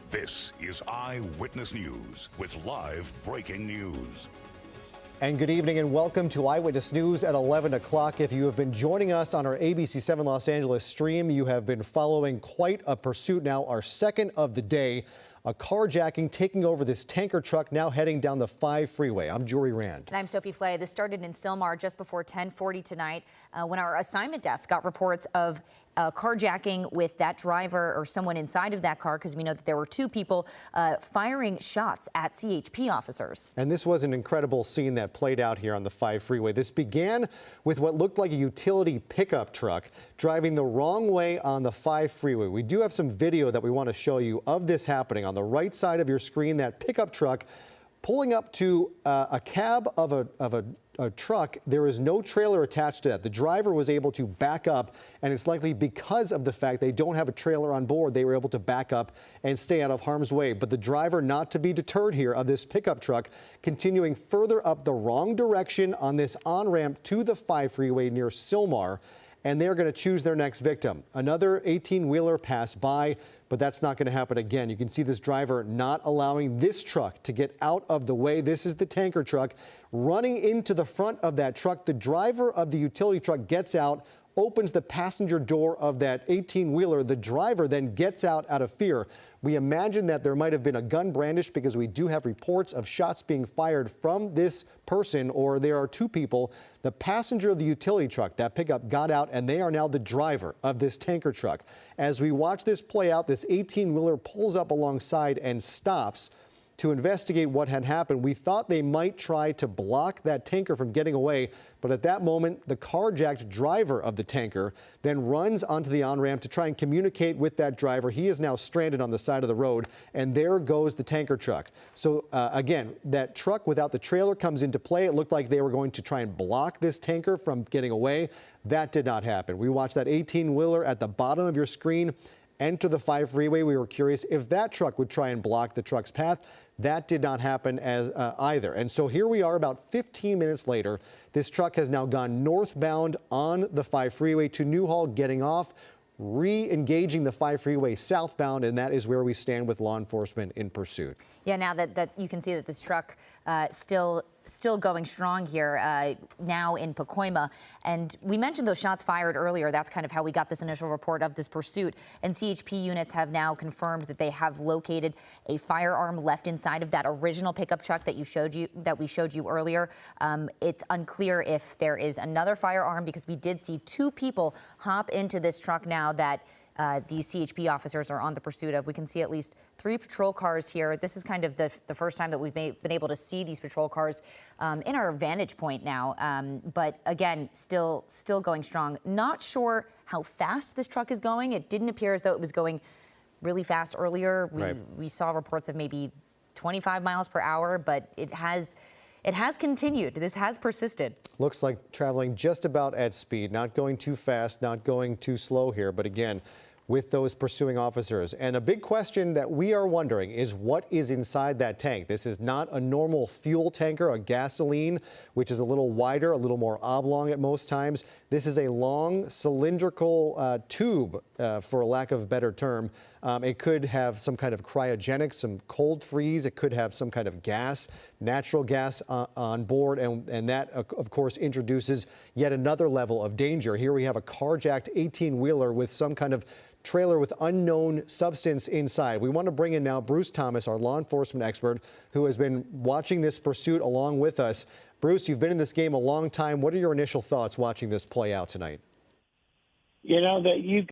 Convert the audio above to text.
This is Eyewitness News with live breaking news. And good evening and welcome to Eyewitness News at 11 o'clock. If you have been joining us on our ABC 7 Los Angeles stream, you have been following quite a pursuit now, our second of the day. A carjacking taking over this tanker truck now heading down the 5 freeway. I'm Jory Rand. And I'm Sophie Flay. This started in Sylmar just before 10:40 tonight when our assignment desk got reports of carjacking with that driver or someone inside of that car, because we know that there were two people firing shots at CHP officers. And this was an incredible scene that played out here on the 5 freeway. This began with what looked like a utility pickup truck driving the wrong way on the 5 freeway. We do have some video that we want to show you of this happening. On the right side of your screen, that pickup truck pulling up to a cab of a truck. There is no trailer attached to that. The driver was able to back up, and it's likely because of the fact they don't have a trailer on board, they were able to back up and stay out of harm's way. But the driver, not to be deterred here, of this pickup truck continuing further up the wrong direction on this on-ramp to the 5 freeway near Sylmar, and they're going to choose their next victim. Another 18-wheeler passed by, but that's not going to happen again. You can see this driver not allowing this truck to get out of the way. This is the tanker truck running into the front of that truck. The driver of the utility truck gets out, opens the passenger door of that 18-wheeler. The driver then gets out of fear. We imagine that there might have been a gun brandished because we do have reports of shots being fired from this person, or there are two people. The passenger of the utility truck, that pickup, got out, and they are now the driver of this tanker truck. As we watch this play out, this 18-wheeler pulls up alongside and stops to investigate what had happened. We thought they might try to block that tanker from getting away, but at that moment, the carjacked driver of the tanker then runs onto the on-ramp to try and communicate with that driver. He is now stranded on the side of the road, and there goes the tanker truck. So again, that truck without the trailer comes into play. It looked like they were going to try and block this tanker from getting away. That did not happen. We watched that 18-wheeler at the bottom of your screen enter the 5 freeway. We were curious if that truck would try and block the truck's path. That did not happen either. And so here we are about 15 minutes later. This truck has now gone northbound on the 5 freeway to Newhall, getting off, re-engaging the 5 freeway southbound, and that is where we stand with law enforcement in pursuit. Yeah, now that you can see that this truck still going strong here now in Pacoima. And we mentioned those shots fired earlier. That's kind of how we got this initial report of this pursuit. And CHP units have now confirmed that they have located a firearm left inside of that original pickup truck that we showed you earlier. It's unclear if there is another firearm, because we did see two people hop into this truck now that these CHP officers are on the pursuit of. We can see at least 3 patrol cars here. This is kind of the first time that we've been able to see these patrol cars in our vantage point now. But again, still going strong. Not sure how fast this truck is going. It didn't appear as though it was going really fast earlier. We saw reports of maybe 25 miles per hour, but it has continued. This has persisted. Looks like traveling just about at speed, not going too fast, not going too slow here, but again, with those pursuing officers. And a big question that we are wondering is what is inside that tank. This is not a normal fuel tanker, a gasoline, which is a little wider, a little more oblong at most times. This is a long cylindrical tube, for lack of a better term. It could have some kind of cryogenic, some cold freeze. It could have some kind of gas, natural gas on board. And that, of course, introduces yet another level of danger. Here we have a carjacked 18-wheeler with some kind of trailer with unknown substance inside. We want to bring in now Bruce Thomas, our law enforcement expert, who has been watching this pursuit along with us. Bruce, you've been in this game a long time. What are your initial thoughts watching this play out tonight? You know, that you